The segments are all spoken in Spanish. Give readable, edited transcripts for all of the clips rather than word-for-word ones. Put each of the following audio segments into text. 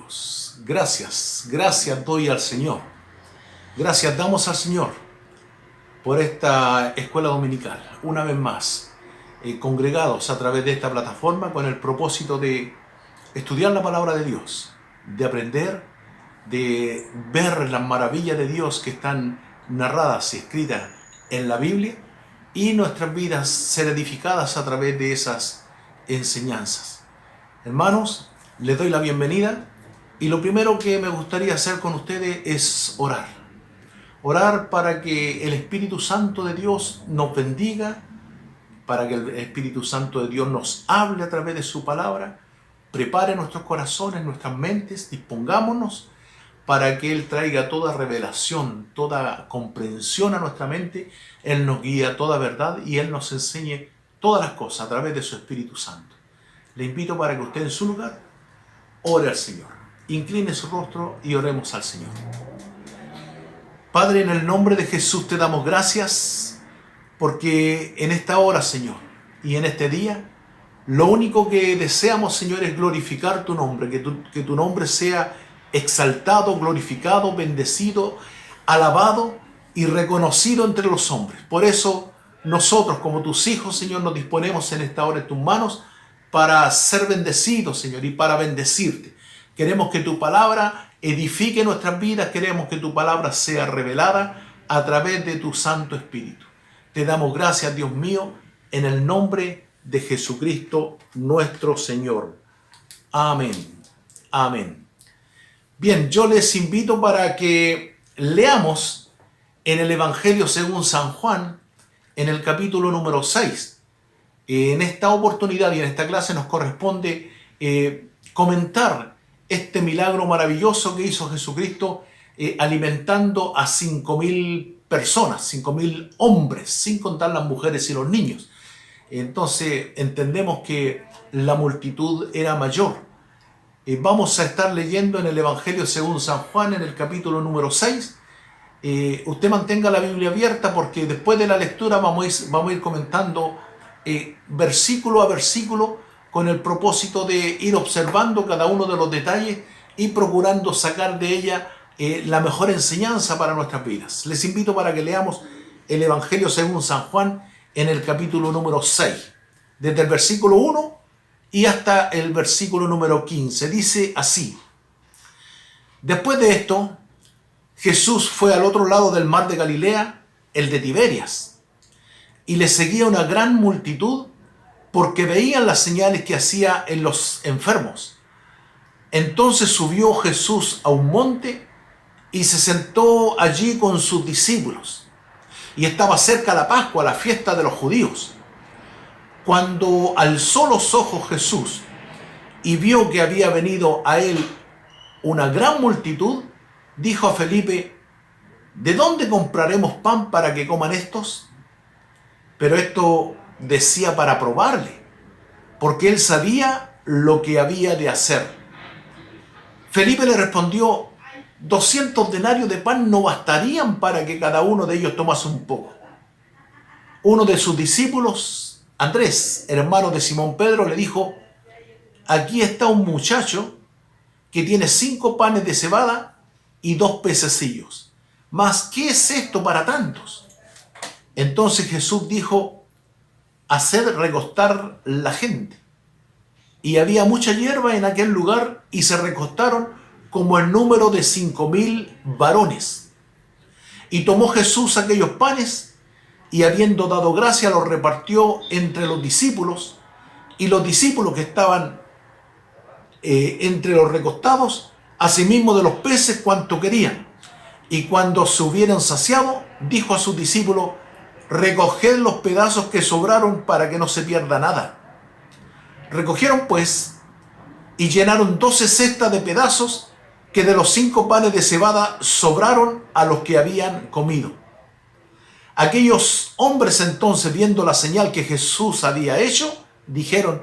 Dios. Gracias doy al Señor. Gracias damos al Señor por esta escuela dominical. Una vez más, congregados a través de esta plataforma con el propósito de estudiar la palabra de Dios, de aprender, de ver las maravillas de Dios que están narradas y escritas en la Biblia y nuestras vidas ser edificadas a través de esas enseñanzas. Hermanos, les doy la bienvenida y lo primero que me gustaría hacer con ustedes es orar. Orar para que el Espíritu Santo de Dios nos bendiga, para que el Espíritu Santo de Dios nos hable a través de su palabra, prepare nuestros corazones, nuestras mentes, dispongámonos para que Él traiga toda revelación, toda comprensión a nuestra mente. Él nos guía a toda verdad y Él nos enseñe todas las cosas a través de su Espíritu Santo. Le invito para que usted en su lugar ore al Señor. Incline su rostro y oremos al Señor. Padre, en el nombre de Jesús te damos gracias porque en esta hora, Señor, y en este día, lo único que deseamos, Señor, es glorificar tu nombre, que tu nombre sea exaltado, glorificado, bendecido, alabado y reconocido entre los hombres. Por eso nosotros, como tus hijos, Señor, nos disponemos en esta hora en tus manos para ser bendecidos, Señor, y para bendecirte. Queremos que tu palabra edifique nuestras vidas, queremos que tu palabra sea revelada a través de tu Santo Espíritu. Te damos gracias, Dios mío, en el nombre de Jesucristo nuestro Señor. Amén. Amén. Bien, yo les invito para que leamos en el Evangelio según San Juan, en el capítulo número 6. En esta oportunidad y en esta clase nos corresponde comentar este milagro maravilloso que hizo Jesucristo alimentando a 5.000 personas, 5.000 hombres, sin contar las mujeres y los niños. Entonces entendemos que la multitud era mayor. Vamos a estar leyendo en el Evangelio según San Juan, en el capítulo número 6. Usted mantenga la Biblia abierta porque después de la lectura vamos a ir comentando versículo a versículo con el propósito de ir observando cada uno de los detalles y procurando sacar de ella la mejor enseñanza para nuestras vidas. Les invito para que leamos el Evangelio según San Juan en el capítulo número 6, desde el versículo 1 y hasta el versículo número 15. Dice así: Después de esto, Jesús fue al otro lado del mar de Galilea, el de Tiberias, y le seguía una gran multitud porque veían las señales que hacía en los enfermos. Entonces subió Jesús a un monte y se sentó allí con sus discípulos. Y estaba cerca la Pascua, la fiesta de los judíos. Cuando alzó los ojos Jesús y vio que había venido a él una gran multitud, dijo a Felipe: ¿De dónde compraremos pan para que coman estos? Pero esto decía para probarle, porque él sabía lo que había de hacer. Felipe le respondió: 200 denarios de pan no bastarían para que cada uno de ellos tomase un poco. Uno de sus discípulos, Andrés, hermano de Simón Pedro, le dijo: Aquí está un muchacho que tiene 5 panes de cebada y 2 pececillos. ¿Mas qué es esto para tantos? Entonces Jesús dijo: Haced recostar la gente. Y había mucha hierba en aquel lugar, y se recostaron como el número de 5.000 varones. Y tomó Jesús aquellos panes, y habiendo dado gracia, los repartió entre los discípulos, y los discípulos que estaban entre los recostados, asimismo de los peces cuanto querían. Y cuando se hubieron saciado, dijo a sus discípulos: Recoged los pedazos que sobraron para que no se pierda nada. Recogieron pues y llenaron 12 cestas de pedazos que de los 5 panes de cebada sobraron a los que habían comido. Aquellos hombres entonces, viendo la señal que Jesús había hecho, dijeron: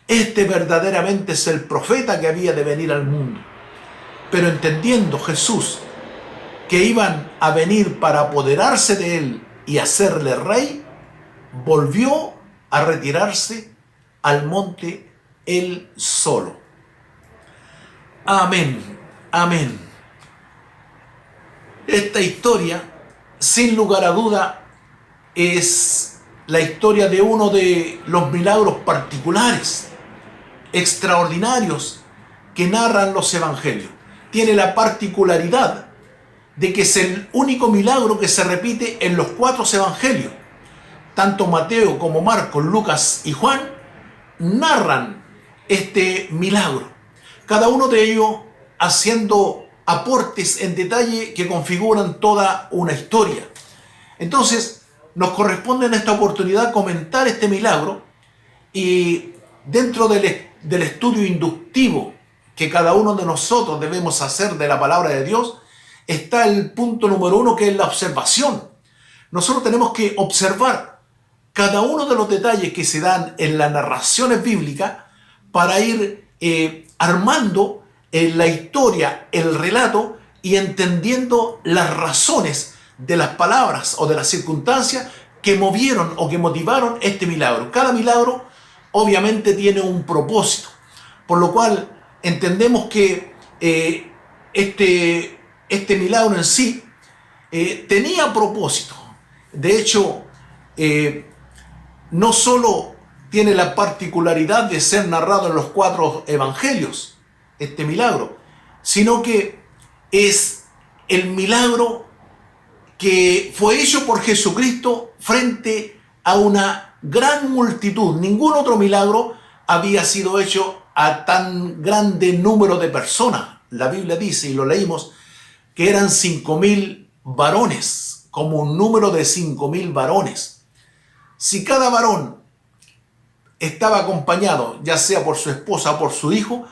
Este verdaderamente es el profeta que había de venir al mundo. Pero entendiendo Jesús que iban a venir para apoderarse de él y hacerle rey, volvió a retirarse al monte él solo. Amén, amén. Esta historia, sin lugar a duda, es la historia de uno de los milagros particulares, extraordinarios, que narran los evangelios. Tiene la particularidad de que es el único milagro que se repite en los 4 evangelios. Tanto Mateo como Marcos, Lucas y Juan narran este milagro, cada uno de ellos haciendo aportes en detalle que configuran toda una historia. Entonces, nos corresponde en esta oportunidad comentar este milagro, y dentro del estudio inductivo que cada uno de nosotros debemos hacer de la palabra de Dios, está el punto número 1, que es la observación. Nosotros tenemos que observar cada uno de los detalles que se dan en las narraciones bíblicas para ir armando la historia, el relato, y entendiendo las razones de las palabras o de las circunstancias que movieron o que motivaron este milagro. Cada milagro obviamente tiene un propósito, por lo cual entendemos que este milagro en sí tenía propósito. De hecho, no solo tiene la particularidad de ser narrado en los 4 evangelios, este milagro, sino que es el milagro que fue hecho por Jesucristo frente a una gran multitud. Ningún otro milagro había sido hecho a tan grande número de personas. La Biblia dice, y lo leímos, que eran 5.000 varones, como un número de 5.000 varones. Si cada varón estaba acompañado, ya sea por su esposa o por su hijo,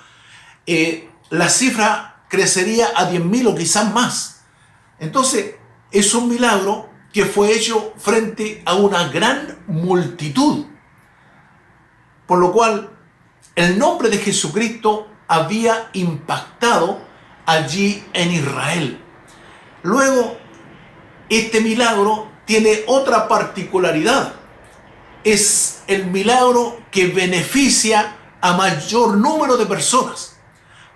la cifra crecería a 10.000 o quizás más. Entonces, es un milagro que fue hecho frente a una gran multitud, por lo cual el nombre de Jesucristo había impactado allí en Israel. Luego, este milagro tiene otra particularidad. Es el milagro que beneficia a mayor número de personas.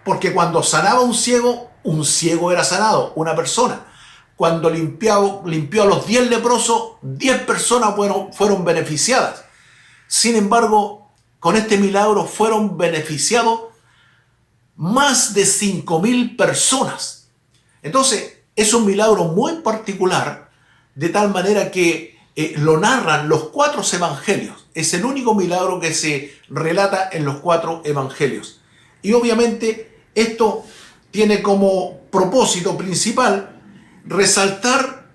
Porque cuando sanaba un ciego era sanado, una persona. Cuando limpió a los 10 leprosos, 10 personas fueron beneficiadas. Sin embargo, con este milagro fueron beneficiados más de 5.000 personas. Entonces, es un milagro muy particular, de tal manera que lo narran los 4 evangelios. Es el único milagro que se relata en los 4 evangelios. Y obviamente esto tiene como propósito principal resaltar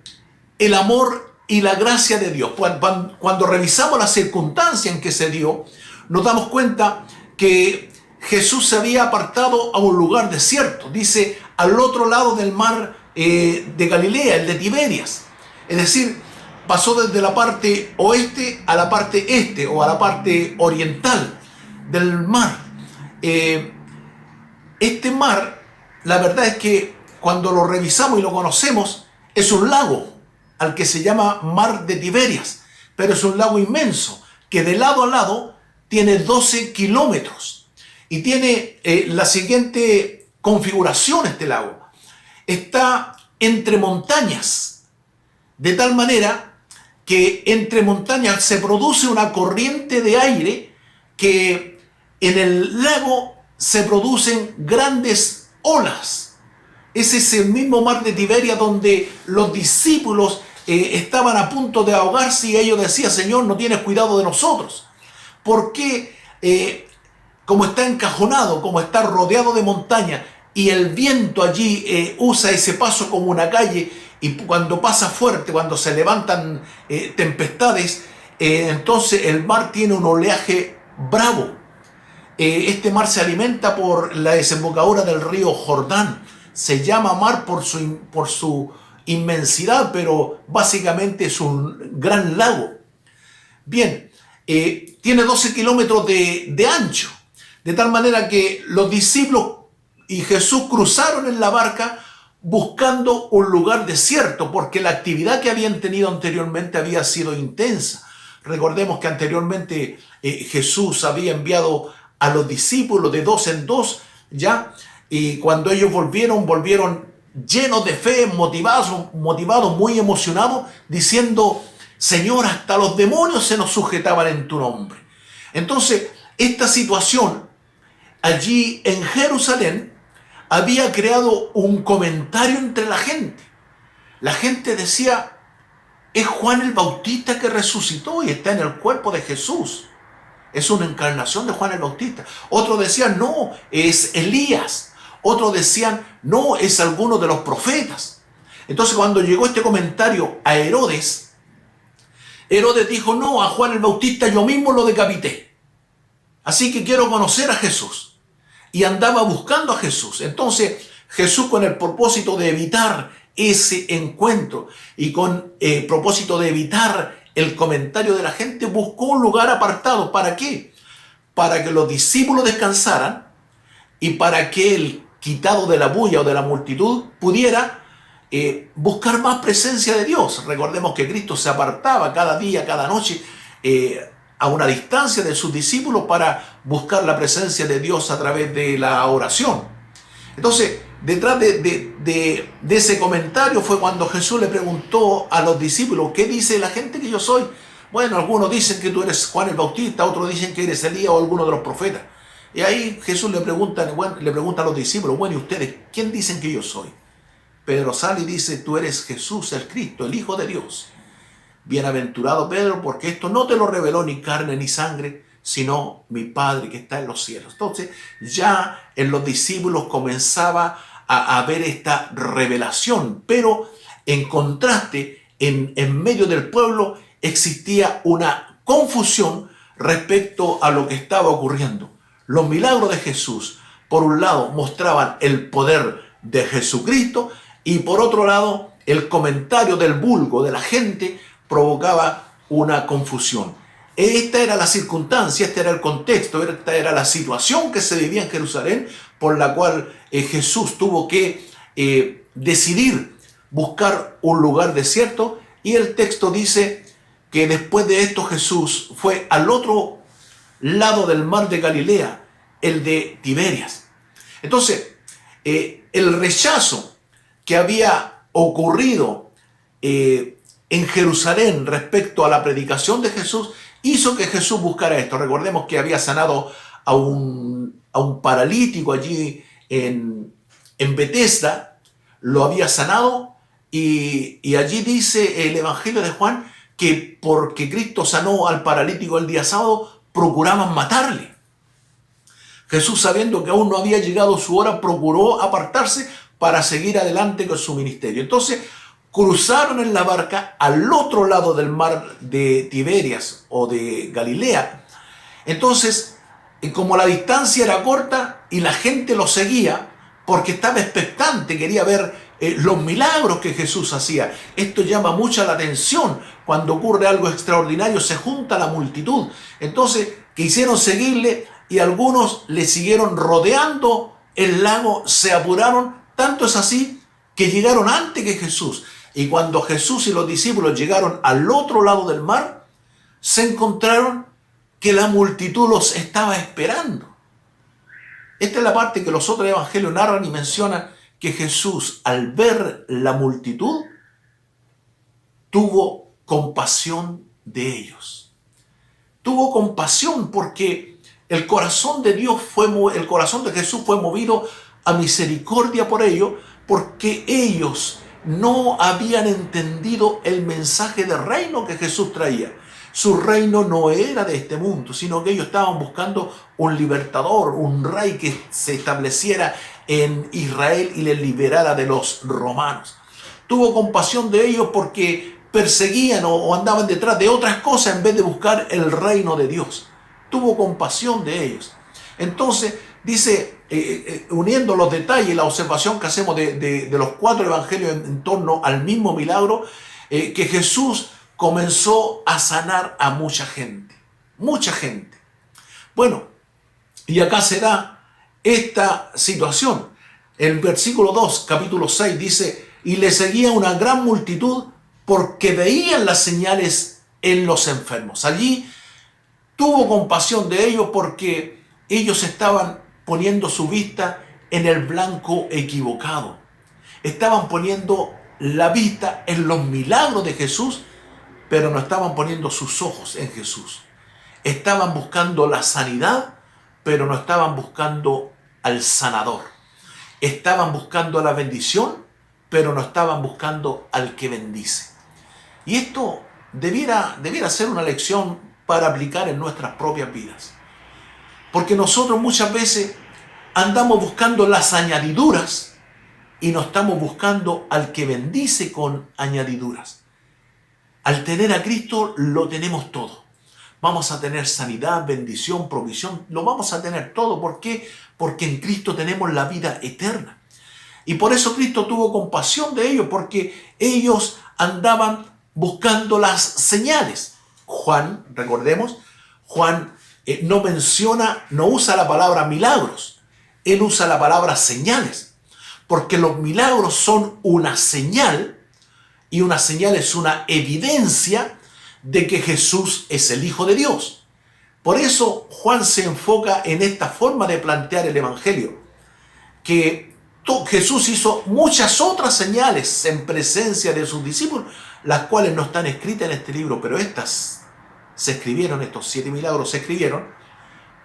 el amor y la gracia de Dios. Cuando revisamos la circunstancia en que se dio, nos damos cuenta que Jesús se había apartado a un lugar desierto. Dice, al otro lado del mar de Galilea, el de Tiberias. Es decir, pasó desde la parte oeste a la parte este, o a la parte oriental del mar. Este mar, la verdad es que cuando lo revisamos y lo conocemos, es un lago al que se llama Mar de Tiberias, pero es un lago inmenso que de lado a lado tiene 12 kilómetros y tiene la siguiente configuración. Este lago está entre montañas, de tal manera que entre montañas se produce una corriente de aire que en el lago se producen grandes olas. Ese es el mismo mar de Tiberias donde los discípulos estaban a punto de ahogarse y ellos decían, Señor, no tienes cuidado de nosotros. Porque como está encajonado, como está rodeado de montaña y el viento allí usa ese paso como una calle, y cuando pasa fuerte, cuando se levantan tempestades, entonces el mar tiene un oleaje bravo. Este mar se alimenta por la desembocadura del río Jordán. Se llama mar por su inmensidad, pero básicamente es un gran lago. Bien, tiene 12 kilómetros de ancho, de tal manera que los discípulos y Jesús cruzaron en la barca buscando un lugar desierto, porque la actividad que habían tenido anteriormente había sido intensa. Recordemos que anteriormente Jesús había enviado a los discípulos de 2 en 2, ya, Y cuando ellos volvieron llenos de fe, motivados, muy emocionados, diciendo: Señor, hasta los demonios se nos sujetaban en tu nombre. Entonces, esta situación allí en Jerusalén había creado un comentario entre la gente. La gente decía: es Juan el Bautista que resucitó y está en el cuerpo de Jesús. Es una encarnación de Juan el Bautista. Otros decían: no, es Elías. Otros decían: no, es alguno de los profetas. Entonces, cuando llegó este comentario a Herodes, Herodes dijo: no, a Juan el Bautista yo mismo lo decapité. Así que quiero conocer a Jesús. Y andaba buscando a Jesús. Entonces, Jesús, con el propósito de evitar ese encuentro y con el propósito de evitar el comentario de la gente, buscó un lugar apartado. ¿Para qué? Para que los discípulos descansaran y para que el quitado de la bulla o de la multitud pudiera buscar más presencia de Dios. Recordemos que Cristo se apartaba cada día, cada noche, a una distancia de sus discípulos para buscar la presencia de Dios a través de la oración. Entonces, detrás de ese comentario fue cuando Jesús le preguntó a los discípulos: ¿qué dice la gente que yo soy? Bueno, algunos dicen que tú eres Juan el Bautista, otros dicen que eres Elías o alguno de los profetas. Y ahí Jesús le pregunta a los discípulos: bueno, ¿y ustedes quién dicen que yo soy? Pedro sale y dice: tú eres Jesús el Cristo, el Hijo de Dios. Bienaventurado Pedro, porque esto no te lo reveló ni carne ni sangre, sino mi Padre que está en los cielos. Entonces, ya en los discípulos comenzaba a ver esta revelación, pero en contraste, en medio del pueblo existía una confusión respecto a lo que estaba ocurriendo. Los milagros de Jesús, por un lado, mostraban el poder de Jesucristo, y por otro lado, el comentario del vulgo, de la gente, provocaba una confusión. Esta era la circunstancia, este era el contexto, esta era la situación que se vivía en Jerusalén, por la cual Jesús tuvo que decidir buscar un lugar desierto, y el texto dice que después de esto Jesús fue al otro lado del mar de Galilea, el de Tiberias. Entonces, el rechazo que había ocurrido en Jerusalén respecto a la predicación de Jesús hizo que Jesús buscara esto. Recordemos que había sanado a un paralítico allí en Betesda, lo había sanado, y allí dice el Evangelio de Juan que porque Cristo sanó al paralítico el día sábado, procuraban matarle. Jesús, sabiendo que aún no había llegado su hora, procuró apartarse para seguir adelante con su ministerio. Entonces, cruzaron en la barca al otro lado del mar de Tiberias o de Galilea. Entonces, como la distancia era corta y la gente lo seguía porque estaba expectante, quería ver los milagros que Jesús hacía. Esto llama mucha la atención. Cuando ocurre algo extraordinario, se junta la multitud. Entonces, quisieron seguirle y algunos le siguieron rodeando el lago, se apuraron. Tanto es así que llegaron antes que Jesús. Y cuando Jesús y los discípulos llegaron al otro lado del mar, se encontraron que la multitud los estaba esperando. Esta es la parte que los otros evangelios narran y mencionan que Jesús, al ver la multitud, tuvo compasión de ellos. Tuvo compasión porque el corazón de el corazón de Jesús fue movido a misericordia por ellos, porque ellos no habían entendido el mensaje de reino que Jesús traía. Su reino no era de este mundo, sino que ellos estaban buscando un libertador, un rey que se estableciera en Israel y les liberara de los romanos. Tuvo compasión de ellos porque perseguían o andaban detrás de otras cosas en vez de buscar el reino de Dios. Tuvo compasión de ellos. Entonces, dice, uniendo los detalles, la observación que hacemos de los 4 evangelios en torno al mismo milagro, que Jesús comenzó a sanar a mucha gente. Mucha gente. Bueno, y acá se da esta situación. El versículo 2, capítulo 6, dice: y le seguía una gran multitud porque veían las señales en los enfermos. Allí tuvo compasión de ellos porque ellos estaban poniendo su vista en el blanco equivocado. Estaban poniendo la vista en los milagros de Jesús, pero no estaban poniendo sus ojos en Jesús. Estaban buscando la sanidad, pero no estaban buscando al sanador. Estaban buscando la bendición, pero no estaban buscando al que bendice. Y esto debiera ser una lección para aplicar en nuestras propias vidas. Porque nosotros muchas veces andamos buscando las añadiduras y no estamos buscando al que bendice con añadiduras. Al tener a Cristo lo tenemos todo. Vamos a tener sanidad, bendición, provisión, lo vamos a tener todo. ¿Por qué? Porque en Cristo tenemos la vida eterna. Y por eso Cristo tuvo compasión de ellos, porque ellos andaban buscando las señales. Juan, recordemos, Juan no usa la palabra milagros, él usa la palabra señales, porque los milagros son una señal, y una señal es una evidencia de que Jesús es el Hijo de Dios. Por eso Juan se enfoca en esta forma de plantear el Evangelio, que Jesús hizo muchas otras señales en presencia de sus discípulos, las cuales no están escritas en este libro, pero estas se escribieron, estos 7 milagros se escribieron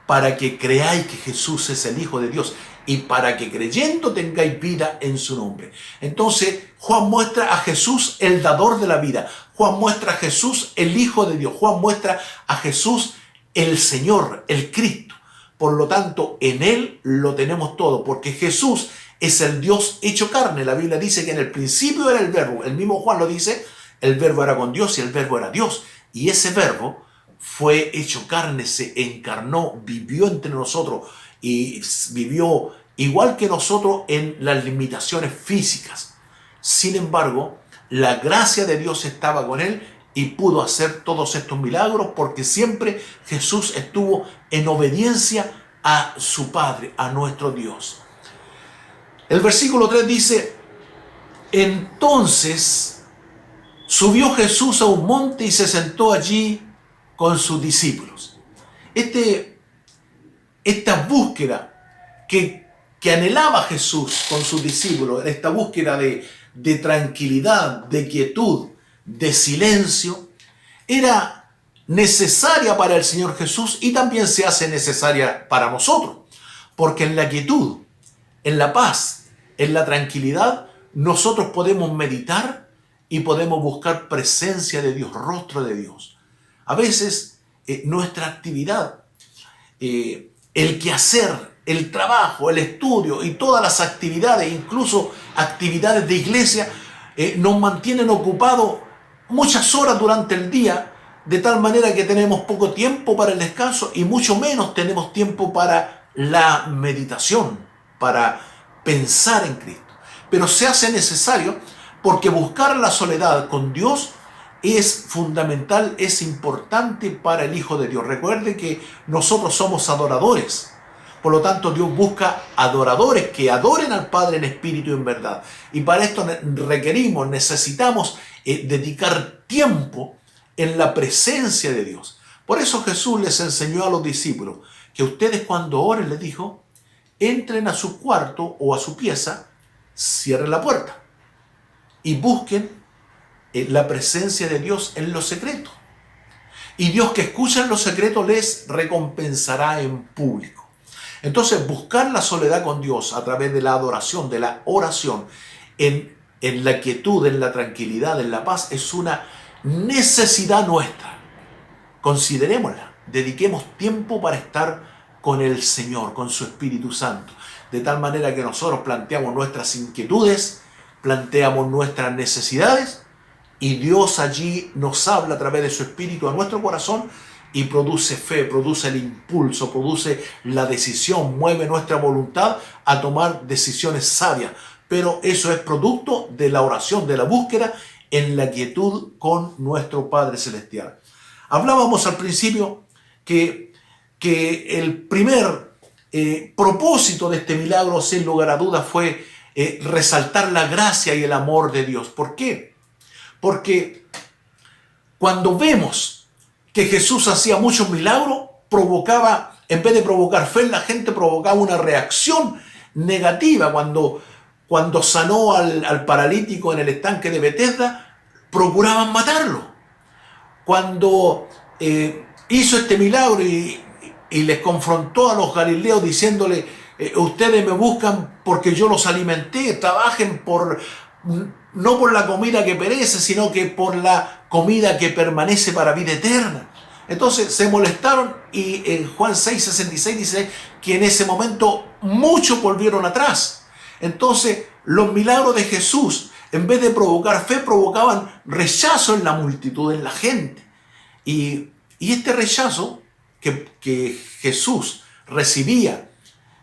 para que creáis que Jesús es el Hijo de Dios y para que creyendo tengáis vida en su nombre. Entonces Juan muestra a Jesús el dador de la vida, Juan muestra a Jesús el Hijo de Dios, Juan muestra a Jesús el Señor, el Cristo. Por lo tanto, en Él lo tenemos todo, porque Jesús es el Dios hecho carne. La Biblia dice que en el principio era el verbo, el mismo Juan lo dice, el verbo era con Dios y el verbo era Dios. Y ese verbo fue hecho carne, se encarnó, vivió entre nosotros y vivió igual que nosotros en las limitaciones físicas. Sin embargo, la gracia de Dios estaba con él y pudo hacer todos estos milagros porque siempre Jesús estuvo en obediencia a su Padre, a nuestro Dios. El versículo 3 dice: entonces subió Jesús a un monte y se sentó allí con sus discípulos. Esta búsqueda que anhelaba Jesús con sus discípulos, esta búsqueda de tranquilidad, de quietud, de silencio, era necesaria para el Señor Jesús y también se hace necesaria para nosotros. Porque en la quietud, en la paz, en la tranquilidad, nosotros podemos meditar y podemos buscar presencia de Dios, rostro de Dios. A veces nuestra actividad, el quehacer, el trabajo, el estudio y todas las actividades, incluso actividades de iglesia, nos mantienen ocupados muchas horas durante el día, de tal manera que tenemos poco tiempo para el descanso y mucho menos tenemos tiempo para la meditación, para pensar en Cristo. Pero se hace necesario porque buscar la soledad con Dios es fundamental, es importante para el Hijo de Dios. Recuerde que nosotros somos adoradores. Por lo tanto, Dios busca adoradores que adoren al Padre en espíritu y en verdad. Y para esto necesitamos dedicar tiempo en la presencia de Dios. Por eso Jesús les enseñó a los discípulos que ustedes cuando oren, les dijo, entren a su cuarto o a su pieza, cierren la puerta y busquen la presencia de Dios en lo secreto. Y Dios que escucha en lo secreto les recompensará en público. Entonces, buscar la soledad con Dios a través de la adoración, de la oración, en la quietud, en la tranquilidad, en la paz, es una necesidad nuestra. Considerémosla, dediquemos tiempo para estar con el Señor, con su Espíritu Santo, de tal manera que nosotros planteamos nuestras inquietudes, planteamos nuestras necesidades, y Dios allí nos habla a través de su Espíritu a nuestro corazón y produce fe, produce el impulso, produce la decisión, mueve nuestra voluntad a tomar decisiones sabias. Pero eso es producto de la oración, de la búsqueda en la quietud con nuestro Padre Celestial. Hablábamos al principio que el primer propósito de este milagro, sin lugar a dudas, fue resaltar la gracia y el amor de Dios. ¿Por qué? Porque cuando vemos que Jesús hacía muchos milagros, en vez de provocar fe en la gente, provocaba una reacción negativa. Cuando sanó al paralítico en el estanque de Betesda, procuraban matarlo. Cuando hizo este milagro y les confrontó a los galileos diciéndole, ustedes me buscan porque yo los alimenté, trabajen no por la comida que perece, sino que por la comida que permanece para vida eterna. Entonces se molestaron y en Juan 6:66 dice que en ese momento muchos volvieron atrás. Entonces los milagros de Jesús, en vez de provocar fe, provocaban rechazo en la multitud, en la gente. Y este rechazo que Jesús recibía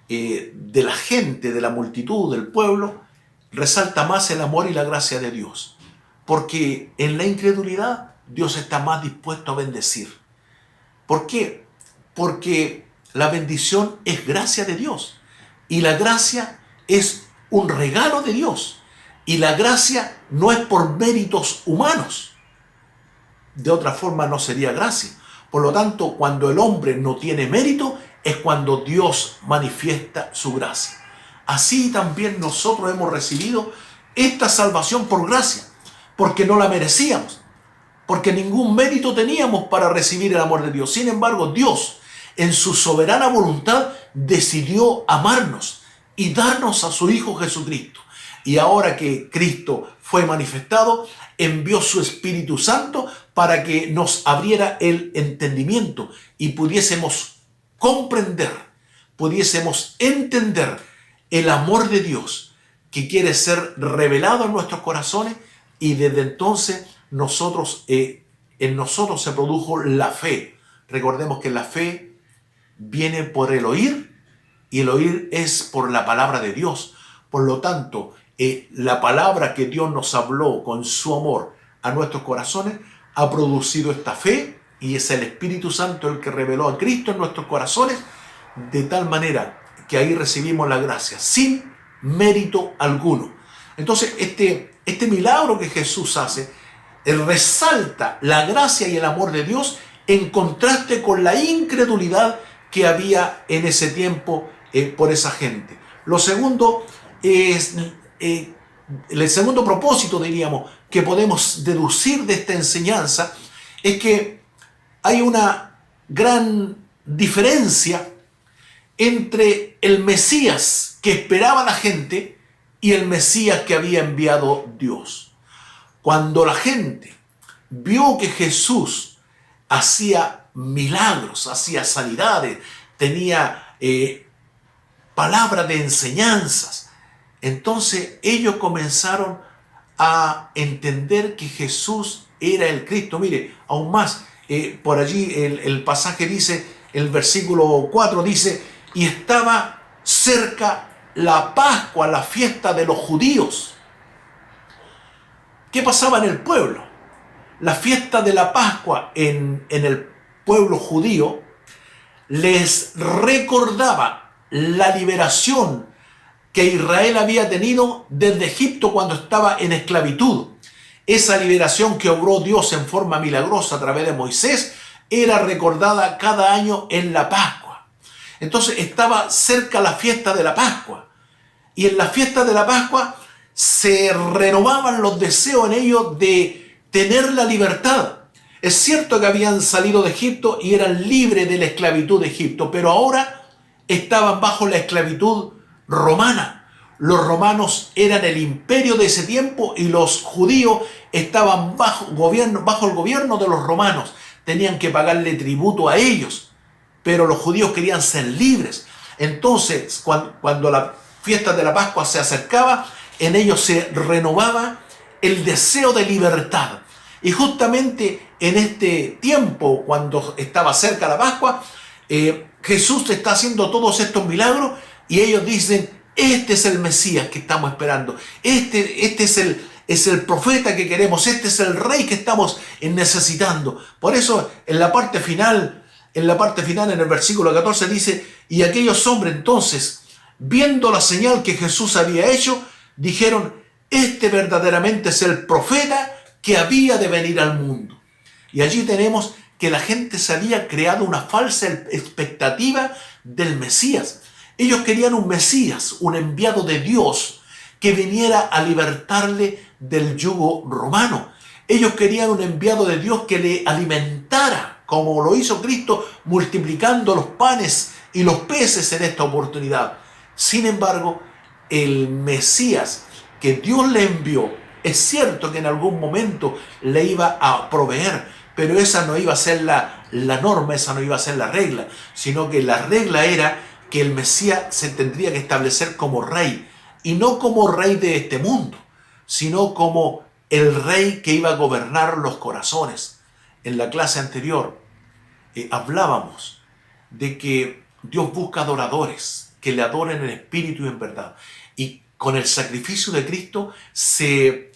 de la gente, de la multitud, del pueblo, resalta más el amor y la gracia de Dios. Porque en la incredulidad Dios está más dispuesto a bendecir. ¿Por qué? Porque la bendición es gracia de Dios. Y la gracia es un regalo de Dios. Y la gracia no es por méritos humanos. De otra forma no sería gracia. Por lo tanto, cuando el hombre no tiene mérito, es cuando Dios manifiesta su gracia. Así también nosotros hemos recibido esta salvación por gracia, porque no la merecíamos, porque ningún mérito teníamos para recibir el amor de Dios. Sin embargo, Dios, en su soberana voluntad, decidió amarnos y darnos a su Hijo Jesucristo. Y ahora que Cristo fue manifestado, envió su Espíritu Santo para que nos abriera el entendimiento y pudiésemos comprender, pudiésemos entender el amor de Dios que quiere ser revelado en nuestros corazones, y desde entonces en nosotros se produjo la fe. Recordemos que la fe viene por el oír, y el oír es por la palabra de Dios. Por lo tanto, la palabra que Dios nos habló con su amor a nuestros corazones ha producido esta fe, y es el Espíritu Santo el que reveló a Cristo en nuestros corazones, de tal manera que ahí recibimos la gracia sin mérito alguno. Entonces este milagro que Jesús hace resalta la gracia y el amor de Dios en contraste con la incredulidad que había en ese tiempo por esa gente. Lo segundo es el segundo propósito, diríamos, que podemos deducir de esta enseñanza, es que hay una gran diferencia entre el Mesías que esperaba la gente y el Mesías que había enviado Dios. Cuando la gente vio que Jesús hacía milagros, hacía sanidades, tenía palabras de enseñanzas, entonces ellos comenzaron a entender que Jesús era el Cristo. Mire, aún más, por allí el pasaje dice, el versículo 4 dice, y estaba cerca la Pascua, la fiesta de los judíos. ¿Qué pasaba en el pueblo? La fiesta de la Pascua en el pueblo judío les recordaba la liberación que Israel había tenido desde Egipto cuando estaba en esclavitud. Esa liberación que obró Dios en forma milagrosa a través de Moisés era recordada cada año en la Pascua. Entonces estaba cerca la fiesta de la Pascua. Y en la fiesta de la Pascua se renovaban los deseos en ellos de tener la libertad. Es cierto que habían salido de Egipto y eran libres de la esclavitud de Egipto, pero ahora estaban bajo la esclavitud romana. Los romanos eran el imperio de ese tiempo y los judíos estaban bajo el gobierno de los romanos. Tenían que pagarle tributo a ellos, pero los judíos querían ser libres. Entonces, cuando la fiesta de la Pascua se acercaba, en ellos se renovaba el deseo de libertad. Y justamente en este tiempo, cuando estaba cerca la Pascua, Jesús está haciendo todos estos milagros y ellos dicen, este es el Mesías que estamos esperando, este es el profeta que queremos, este es el rey que estamos necesitando. Por eso en la parte final, en el versículo 14 dice, y aquellos hombres entonces, viendo la señal que Jesús había hecho, dijeron, este verdaderamente es el profeta que había de venir al mundo. Y allí tenemos que la gente se había creado una falsa expectativa del Mesías. Ellos querían un Mesías, un enviado de Dios, que viniera a libertarle del yugo romano. Ellos querían un enviado de Dios que le alimentara, como lo hizo Cristo, multiplicando los panes y los peces en esta oportunidad. Sin embargo, el Mesías que Dios le envió, es cierto que en algún momento le iba a proveer, pero esa no iba a ser la norma, esa no iba a ser la regla, sino que la regla era que el Mesías se tendría que establecer como rey, y no como rey de este mundo, sino como el rey que iba a gobernar los corazones. En la clase anterior hablábamos de que Dios busca adoradores que le adoren en espíritu y en verdad. Y con el sacrificio de Cristo se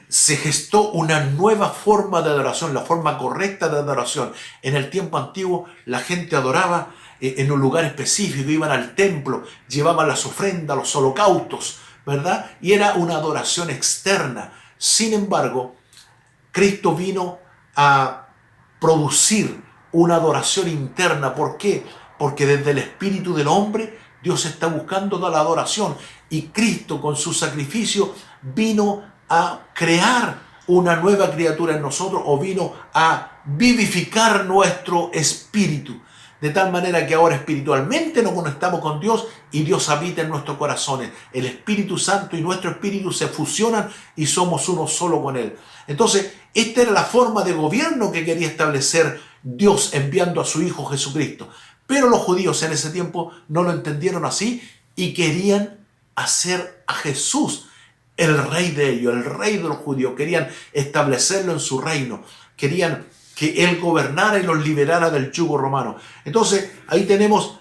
gestó una nueva forma de adoración, la forma correcta de adoración. En el tiempo antiguo la gente adoraba en un lugar específico, iban al templo, llevaban las ofrendas, los holocaustos, ¿verdad? Y era una adoración externa. Sin embargo, Cristo vino a producir una adoración interna. ¿Por qué? Porque desde el espíritu del hombre Dios está buscando la adoración, y Cristo con su sacrificio vino a crear una nueva criatura en nosotros, o vino a vivificar nuestro espíritu, de tal manera que ahora espiritualmente nos conectamos con Dios y Dios habita en nuestros corazones. El Espíritu Santo y nuestro espíritu se fusionan y somos uno solo con Él. Entonces, esta era la forma de gobierno que quería establecer Dios enviando a su Hijo Jesucristo. Pero los judíos en ese tiempo no lo entendieron así y querían hacer a Jesús el rey de ellos, el rey de los judíos. Querían establecerlo en su reino. Querían que Él gobernara y los liberara del yugo romano. Entonces, ahí tenemos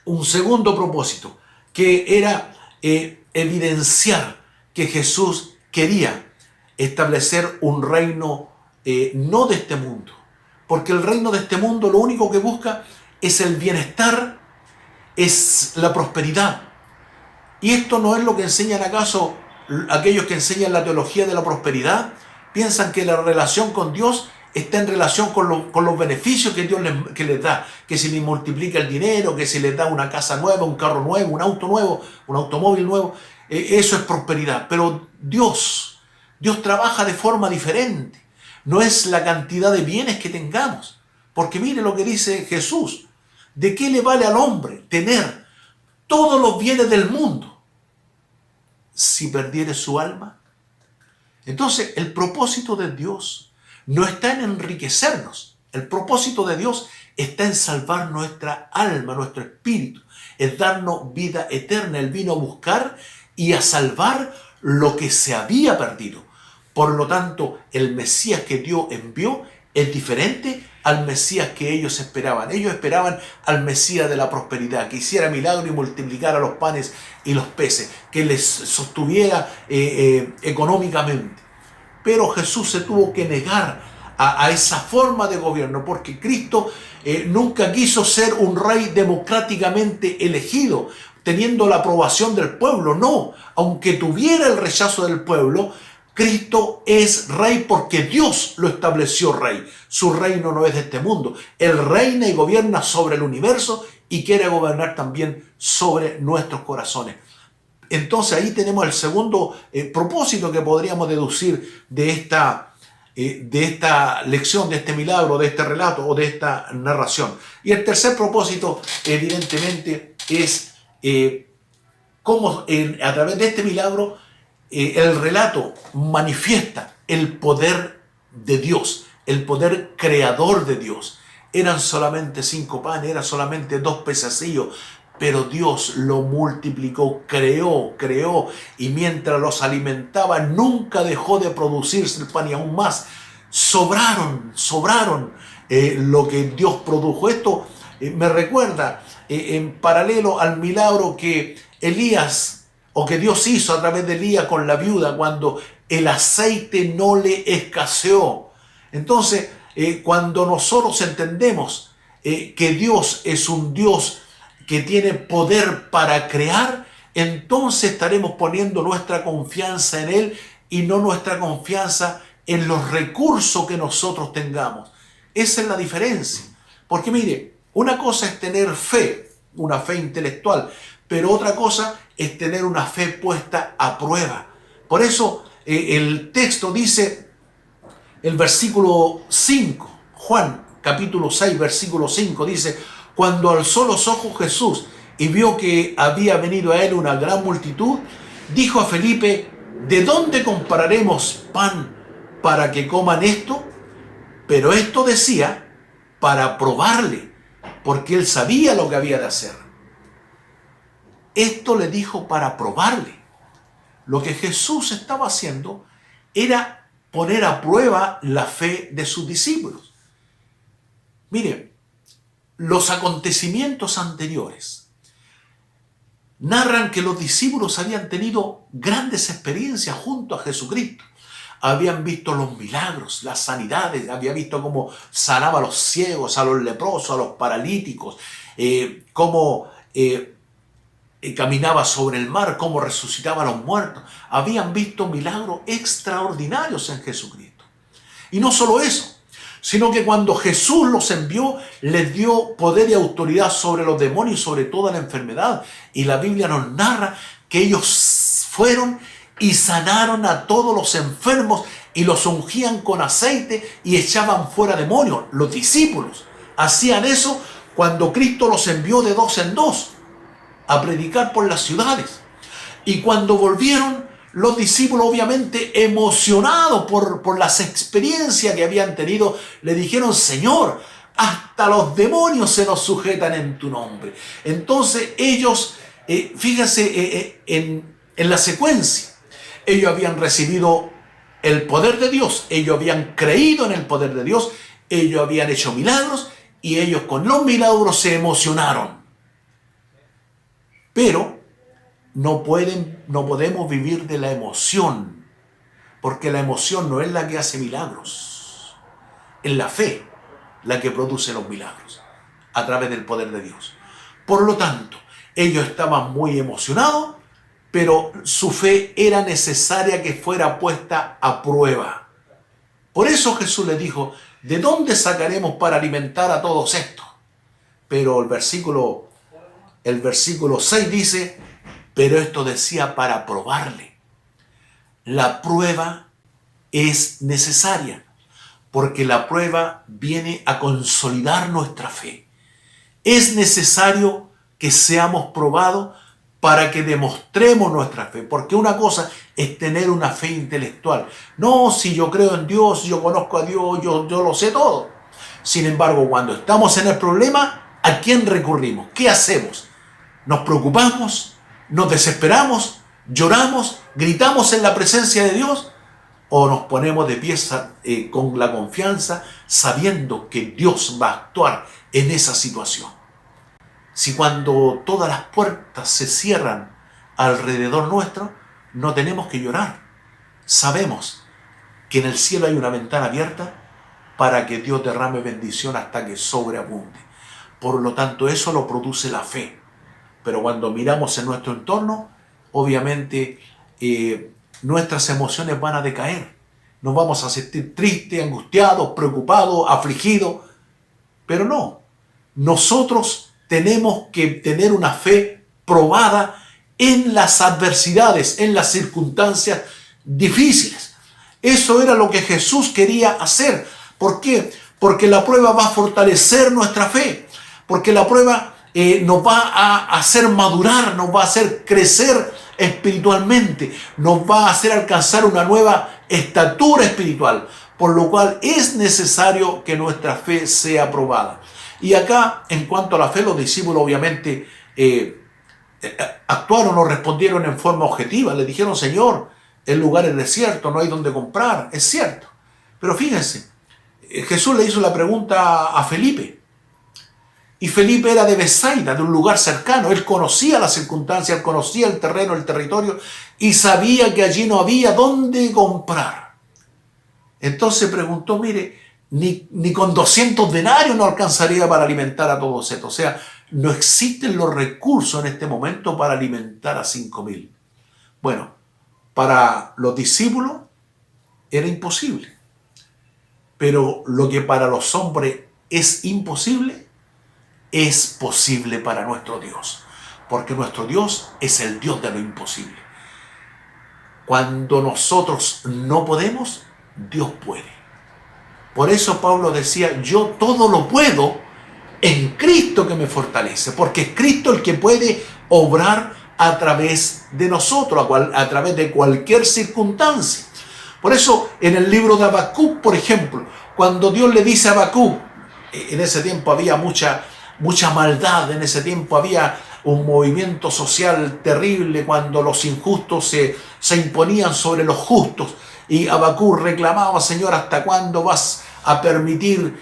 un segundo propósito, que era evidenciar que Jesús quería establecer un reino no de este mundo. Porque el reino de este mundo lo único que busca es el bienestar, es la prosperidad. ¿Y esto no es lo que enseñan acaso aquellos que enseñan la teología de la prosperidad? Piensan que la relación con Dios está en relación con los beneficios que Dios les da, que si les multiplica el dinero, que si les da una casa nueva, un carro nuevo, un auto nuevo, un automóvil nuevo, eso es prosperidad. Pero Dios trabaja de forma diferente. No es la cantidad de bienes que tengamos. Porque mire lo que dice Jesús. ¿De qué le vale al hombre tener todos los bienes del mundo si perdiere su alma? Entonces, el propósito de Dios no está en enriquecernos. El propósito de Dios está en salvar nuestra alma, nuestro espíritu. Es darnos vida eterna. Él vino a buscar y a salvar lo que se había perdido. Por lo tanto, el Mesías que Dios envió es diferente al Mesías que ellos esperaban. Ellos esperaban al Mesías de la prosperidad, que hiciera milagro y multiplicara los panes y los peces, que les sostuviera económicamente. Pero Jesús se tuvo que negar a esa forma de gobierno, porque Cristo nunca quiso ser un rey democráticamente elegido, teniendo la aprobación del pueblo. No, aunque tuviera el rechazo del pueblo, Cristo es rey porque Dios lo estableció rey. Su reino no es de este mundo. Él reina y gobierna sobre el universo y quiere gobernar también sobre nuestros corazones. Entonces ahí tenemos el segundo propósito que podríamos deducir de esta lección, de este milagro, de este relato o de esta narración. Y el tercer propósito, evidentemente, es cómo a través de este milagro el relato manifiesta el poder de Dios, el poder creador de Dios. Eran solamente 5 panes, eran solamente 2 pececillos, pero Dios lo multiplicó, creó, y mientras los alimentaba nunca dejó de producirse el pan, y aún más sobraron lo que Dios produjo. Esto me recuerda en paralelo al milagro que Elías, o que Dios hizo a través de Elías con la viuda, cuando el aceite no le escaseó. Entonces, cuando nosotros entendemos que Dios es un Dios que tiene poder para crear, entonces estaremos poniendo nuestra confianza en Él y no nuestra confianza en los recursos que nosotros tengamos. Esa es la diferencia. Porque mire, una cosa es tener fe una fe intelectual, pero otra cosa es tener una fe puesta a prueba. Por eso el texto dice, el versículo 5, Juan capítulo 6, versículo 5, dice, cuando alzó los ojos Jesús y vio que había venido a él una gran multitud, dijo a Felipe, ¿de dónde compraremos pan para que coman esto? Pero esto decía para probarle, porque él sabía lo que había de hacer. Esto le dijo para probarle. Lo que Jesús estaba haciendo era poner a prueba la fe de sus discípulos. Miren, los acontecimientos anteriores narran que los discípulos habían tenido grandes experiencias junto a Jesucristo. Habían visto los milagros, las sanidades, habían visto cómo sanaba a los ciegos, a los leprosos, a los paralíticos, cómo caminaba sobre el mar, cómo resucitaba a los muertos. Habían visto milagros extraordinarios en Jesucristo. Y no solo eso, sino que cuando Jesús los envió, les dio poder y autoridad sobre los demonios y sobre toda la enfermedad. Y la Biblia nos narra que ellos fueron y sanaron a todos los enfermos y los ungían con aceite y echaban fuera demonios. Los discípulos hacían eso cuando Cristo los envió de dos en dos a predicar por las ciudades. Y cuando volvieron, los discípulos, obviamente emocionados por las experiencias que habían tenido, le dijeron, Señor, hasta los demonios se nos sujetan en tu nombre. Entonces ellos, fíjense en la secuencia, ellos habían recibido el poder de Dios, ellos habían creído en el poder de Dios, ellos habían hecho milagros y ellos con los milagros se emocionaron. Pero no podemos vivir de la emoción, porque la emoción no es la que hace milagros, es la fe la que produce los milagros a través del poder de Dios. Por lo tanto, ellos estaban muy emocionados, pero su fe era necesaria que fuera puesta a prueba. Por eso Jesús les dijo, ¿de dónde sacaremos para alimentar a todos estos? Pero el versículo 6 dice, pero esto decía para probarle. La prueba es necesaria, porque la prueba viene a consolidar nuestra fe. Es necesario que seamos probados para que demostremos nuestra fe, porque una cosa es tener una fe intelectual. No, si yo creo en Dios, yo conozco a Dios, yo lo sé todo. Sin embargo, cuando estamos en el problema, ¿a quién recurrimos? ¿Qué hacemos? ¿Nos preocupamos? ¿Nos desesperamos? ¿Lloramos? ¿Gritamos en la presencia de Dios? ¿O nos ponemos de pie con la confianza, sabiendo que Dios va a actuar en esa situación? Si cuando todas las puertas se cierran alrededor nuestro, no tenemos que llorar. Sabemos que en el cielo hay una ventana abierta para que Dios derrame bendición hasta que sobreabunde. Por lo tanto, eso lo produce la fe. Pero cuando miramos en nuestro entorno, obviamente nuestras emociones van a decaer. Nos vamos a sentir tristes, angustiados, preocupados, afligidos. Pero no, nosotros tenemos que tener una fe probada en las adversidades, en las circunstancias difíciles. Eso era lo que Jesús quería hacer. ¿Por qué? Porque la prueba va a fortalecer nuestra fe. Porque la prueba nos va a hacer madurar, nos va a hacer crecer espiritualmente, nos va a hacer alcanzar una nueva estatura espiritual. Por lo cual es necesario que nuestra fe sea probada. Y acá, en cuanto a la fe, los discípulos obviamente actuaron o respondieron en forma objetiva. Le dijeron, Señor, el lugar es desierto, no hay donde comprar. Es cierto. Pero fíjense, Jesús le hizo la pregunta a Felipe. Y Felipe era de Betsaida, de un lugar cercano. Él conocía las circunstancias, él conocía el terreno, el territorio, y sabía que allí no había dónde comprar. Entonces preguntó, mire, ni con 200 denarios no alcanzaría para alimentar a todos estos. O sea, no existen los recursos en este momento para alimentar a 5.000. Bueno, para los discípulos era imposible. Pero lo que para los hombres es imposible, es posible para nuestro Dios, porque nuestro Dios es el Dios de lo imposible. Cuando nosotros no podemos, Dios puede. Por eso Pablo decía, yo todo lo puedo en Cristo que me fortalece, porque es Cristo el que puede obrar a través de nosotros, a través de cualquier circunstancia. Por eso en el libro de Habacuc, por ejemplo, cuando Dios le dice a Habacuc, en ese tiempo había mucha maldad, en ese tiempo había un movimiento social terrible cuando los injustos se imponían sobre los justos, y Habacuc reclamaba, Señor, ¿hasta cuándo vas a permitir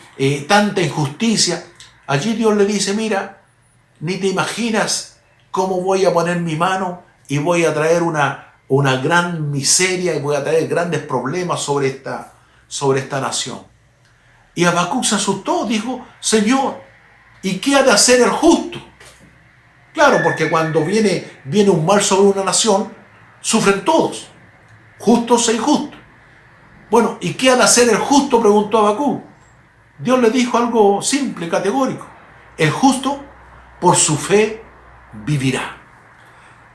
tanta injusticia? Allí Dios le dice, mira, ni te imaginas cómo voy a poner mi mano y voy a traer una gran miseria y voy a traer grandes problemas sobre esta nación. Y Habacuc se asustó, dijo, Señor, ¿y qué ha de hacer el justo? Claro, porque cuando viene un mal sobre una nación, sufren todos, justos e injustos. Bueno, ¿y qué ha de hacer el justo?, preguntó Habacuc. Dios le dijo algo simple, categórico. El justo por su fe vivirá.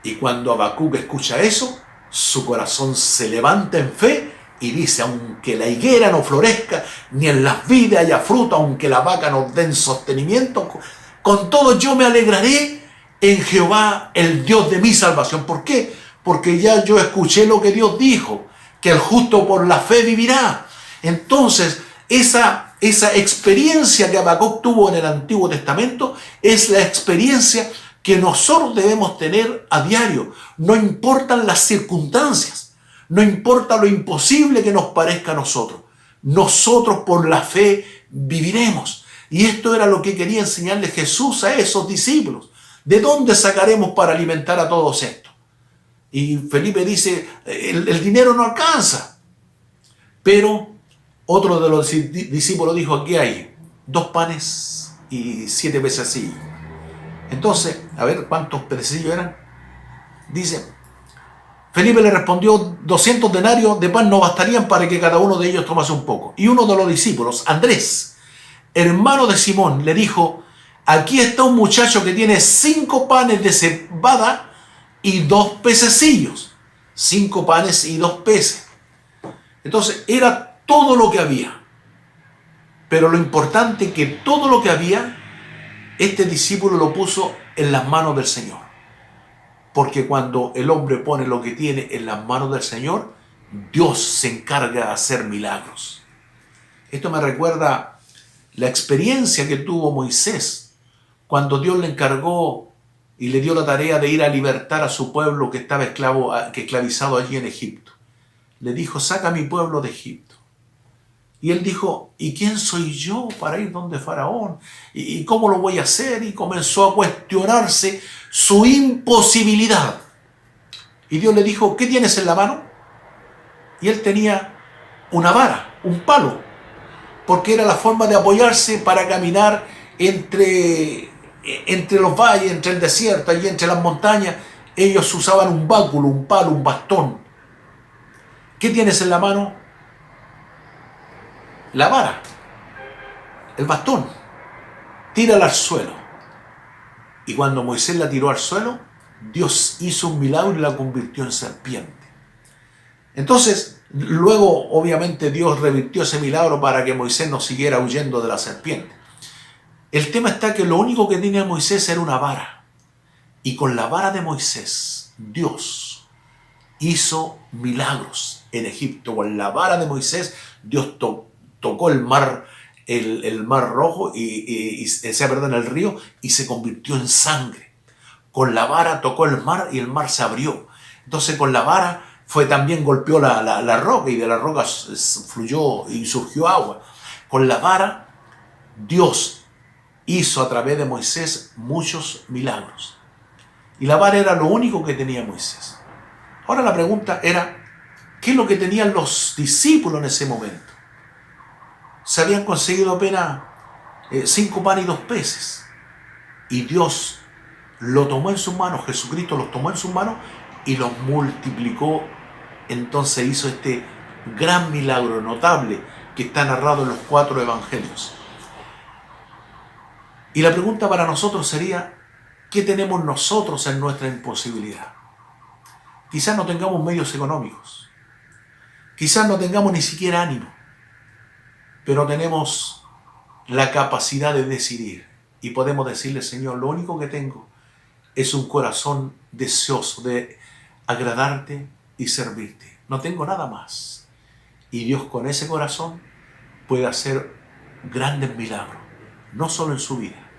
Y cuando Habacuc escucha eso, su corazón se levanta en fe y dice, aunque la higuera no florezca, ni en las vides haya fruto, aunque la vaca no den sostenimiento, con todo yo me alegraré en Jehová, el Dios de mi salvación. ¿Por qué? Porque ya yo escuché lo que Dios dijo, que el justo por la fe vivirá. Entonces, esa experiencia que Habacuc tuvo en el Antiguo Testamento es la experiencia que nosotros debemos tener a diario. No importan las circunstancias, no importa lo imposible que nos parezca a nosotros. Nosotros por la fe viviremos. Y esto era lo que quería enseñarle Jesús a esos discípulos. ¿De dónde sacaremos para alimentar a todos estos? Y Felipe dice, el dinero no alcanza. Pero otro de los discípulos dijo, aquí hay 2 panes y 7 pececillos. Entonces, a ver cuántos pececillos eran. Dice, Felipe le respondió, 200 denarios de pan no bastarían para que cada uno de ellos tomase un poco. Y uno de los discípulos, Andrés, hermano de Simón, le dijo, aquí está un muchacho que tiene 5 panes de cebada y 2 pececillos. 5 panes y 2 peces. Entonces, era todo lo que había. Pero lo importante es que todo lo que había, este discípulo lo puso en las manos del Señor. Porque cuando el hombre pone lo que tiene en las manos del Señor, Dios se encarga de hacer milagros. Esto me recuerda la experiencia que tuvo Moisés cuando Dios le encargó y le dio la tarea de ir a libertar a su pueblo que estaba esclavizado allí en Egipto. Le dijo, saca a mi pueblo de Egipto. Y él dijo, ¿y quién soy yo para ir donde Faraón? ¿Y cómo lo voy a hacer? Y comenzó a cuestionarse su imposibilidad. Y Dios le dijo, ¿qué tienes en la mano? Y él tenía una vara, un palo, porque era la forma de apoyarse para caminar entre los valles, entre el desierto, allí entre las montañas. Ellos usaban un báculo, un palo, un bastón. ¿Qué tienes en la mano? La vara, el bastón. Tírala al suelo. Y cuando Moisés la tiró al suelo, Dios hizo un milagro y la convirtió en serpiente. Entonces, luego obviamente Dios revirtió ese milagro para que Moisés no siguiera huyendo de la serpiente. El tema está que lo único que tenía Moisés era una vara. Y con la vara de Moisés, Dios hizo milagros en Egipto. Con la vara de Moisés, Dios tocó el mar rojo el río, y se convirtió en sangre. Con la vara tocó el mar y el mar se abrió. Entonces con la vara también golpeó la roca y de la roca fluyó y surgió agua. Con la vara Dios hizo a través de Moisés muchos milagros. Y la vara era lo único que tenía Moisés. Ahora la pregunta era, ¿qué es lo que tenían los discípulos en ese momento? Se habían conseguido apenas 5 panes y 2 peces. Y Dios lo tomó en sus manos, Jesucristo los tomó en sus manos y los multiplicó. Entonces hizo este gran milagro notable que está narrado en los 4 evangelios. Y la pregunta para nosotros sería, ¿qué tenemos nosotros en nuestra imposibilidad? Quizás no tengamos medios económicos, quizás no tengamos ni siquiera ánimo, pero tenemos la capacidad de decidir y podemos decirle, Señor, lo único que tengo es un corazón deseoso de agradarte y servirte. No tengo nada más. Y Dios con ese corazón puede hacer grandes milagros, no solo en su vida,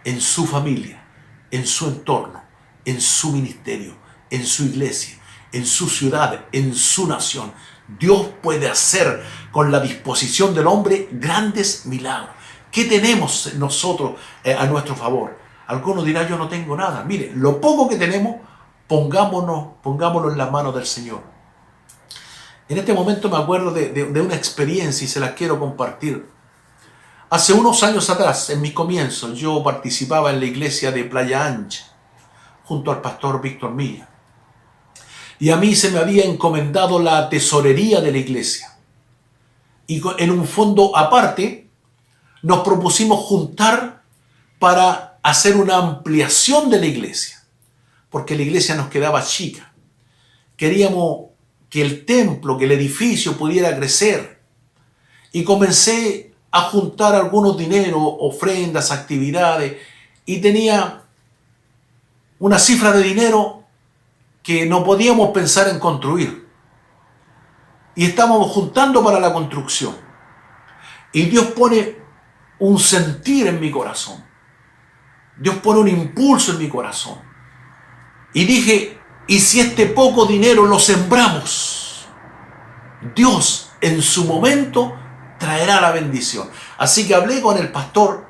en su familia, en su entorno, en su ministerio, en su iglesia, en su ciudad, en su nación. Dios puede hacer con la disposición del hombre grandes milagros. ¿Qué tenemos nosotros a nuestro favor? Algunos dirán, yo no tengo nada. Mire, lo poco que tenemos, pongámonos en las manos del Señor. En este momento me acuerdo de una experiencia y se la quiero compartir. Hace unos años atrás, en mis comienzos, yo participaba en la iglesia de Playa Ancha, junto al pastor Víctor Milla. Y a mí se me había encomendado la tesorería de la iglesia. Y en un fondo aparte, nos propusimos juntar para hacer una ampliación de la iglesia, porque la iglesia nos quedaba chica. Queríamos que el templo, que el edificio pudiera crecer. Y comencé a juntar algunos dineros, ofrendas, actividades, y tenía una cifra de dinero que no podíamos pensar en construir. Y estábamos juntando para la construcción. Y Dios pone un sentir en mi corazón. Dios pone un impulso en mi corazón. Y dije, ¿y si este poco dinero lo sembramos? Dios en su momento traerá la bendición. Así que hablé con el pastor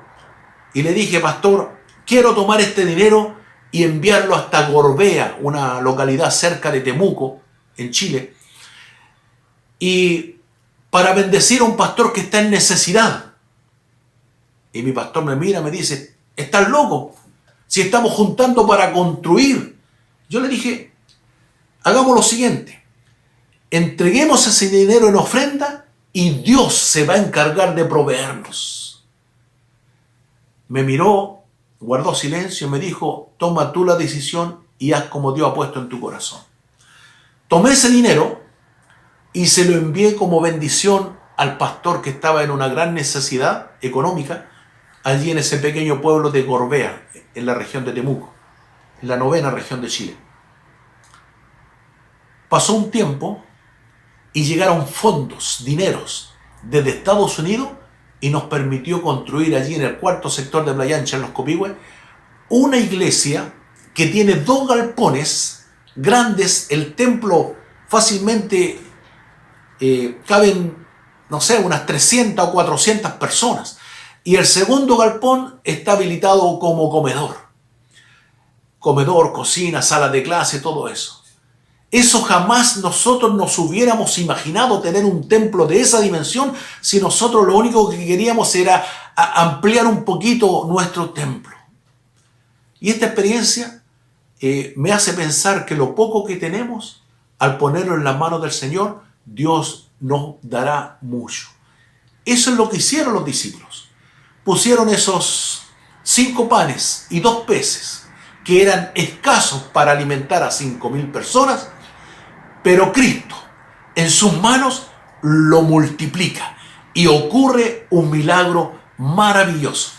y le dije, pastor, quiero tomar este dinero y enviarlo hasta Gorbea, una localidad cerca de Temuco, en Chile, y para bendecir a un pastor que está en necesidad. Y mi pastor me mira, me dice, ¿estás loco? Si estamos juntando para construir. Yo le dije, hagamos lo siguiente, entreguemos ese dinero en ofrenda y Dios se va a encargar de proveernos. Me miró, guardó silencio y me dijo, toma tú la decisión y haz como Dios ha puesto en tu corazón. Tomé ese dinero y se lo envié como bendición al pastor que estaba en una gran necesidad económica, allí en ese pequeño pueblo de Gorbea, en la región de Temuco, en la 9ª región de Chile. Pasó un tiempo y llegaron fondos, dineros, desde Estados Unidos y nos permitió construir allí en el 4º sector de Playa Ancha, en Los Copihue, una iglesia que tiene 2 galpones grandes. El templo fácilmente caben, no sé, unas 300 o 400 personas. Y el segundo galpón está habilitado como comedor. Comedor, cocina, sala de clase, todo eso. Eso jamás nosotros nos hubiéramos imaginado tener un templo de esa dimensión si nosotros lo único que queríamos era ampliar un poquito nuestro templo. Y esta experiencia me hace pensar que lo poco que tenemos, al ponerlo en las manos del Señor, Dios nos dará mucho. Eso es lo que hicieron los discípulos. Pusieron esos 5 panes y 2 peces, que eran escasos para alimentar a 5.000 personas, pero Cristo en sus manos lo multiplica y ocurre un milagro maravilloso.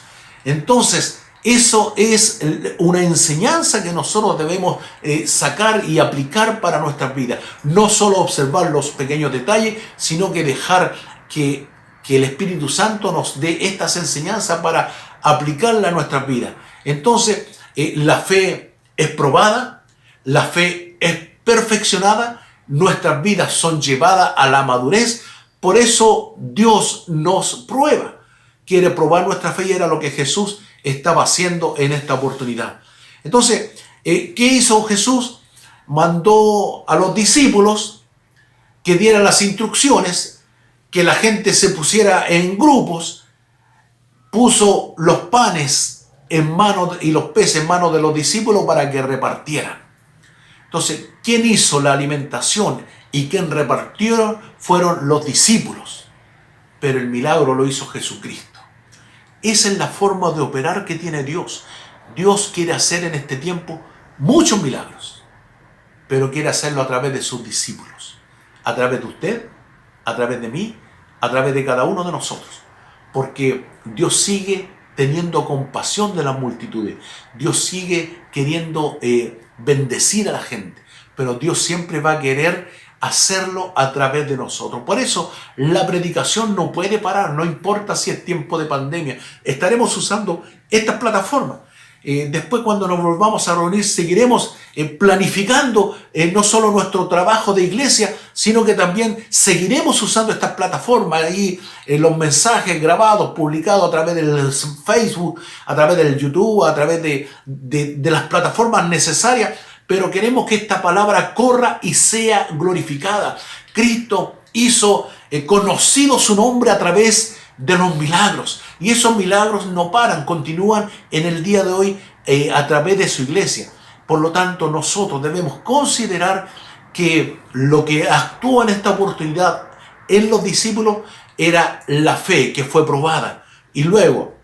Entonces, eso es una enseñanza que nosotros debemos sacar y aplicar para nuestras vidas. No solo observar los pequeños detalles, sino que dejar que el Espíritu Santo nos dé estas enseñanzas para aplicarlas a nuestras vidas. Entonces, la fe es probada, la fe es perfeccionada, nuestras vidas son llevadas a la madurez. Por eso Dios nos prueba. Quiere probar nuestra fe y era lo que Jesús estaba haciendo en esta oportunidad. Entonces, ¿qué hizo Jesús? Mandó a los discípulos que dieran las instrucciones, que la gente se pusiera en grupos, puso los panes en manos y los peces en manos de los discípulos para que repartieran. Entonces, ¿quién hizo la alimentación y quién repartió? Fueron los discípulos. Pero el milagro lo hizo Jesucristo. Esa es la forma de operar que tiene Dios. Dios quiere hacer en este tiempo muchos milagros, pero quiere hacerlo a través de sus discípulos, a través de usted, a través de mí, a través de cada uno de nosotros, porque Dios sigue teniendo compasión de las multitudes, Dios sigue queriendo bendecir a la gente, pero Dios siempre va a querer hacerlo a través de nosotros. Por eso la predicación no puede parar, no importa si es tiempo de pandemia, estaremos usando estas plataformas. Después, cuando nos volvamos a reunir, seguiremos planificando no solo nuestro trabajo de iglesia, sino que también seguiremos usando estas plataformas. Ahí los mensajes grabados, publicados a través del Facebook, a través del YouTube, a través de las plataformas necesarias, pero queremos que esta palabra corra y sea glorificada. Cristo hizo conocido su nombre a través de los milagros, y esos milagros no paran, continúan en el día de hoy a través de su iglesia. Por lo tanto, nosotros debemos considerar que lo que actúa en esta oportunidad en los discípulos era la fe que fue probada, y luego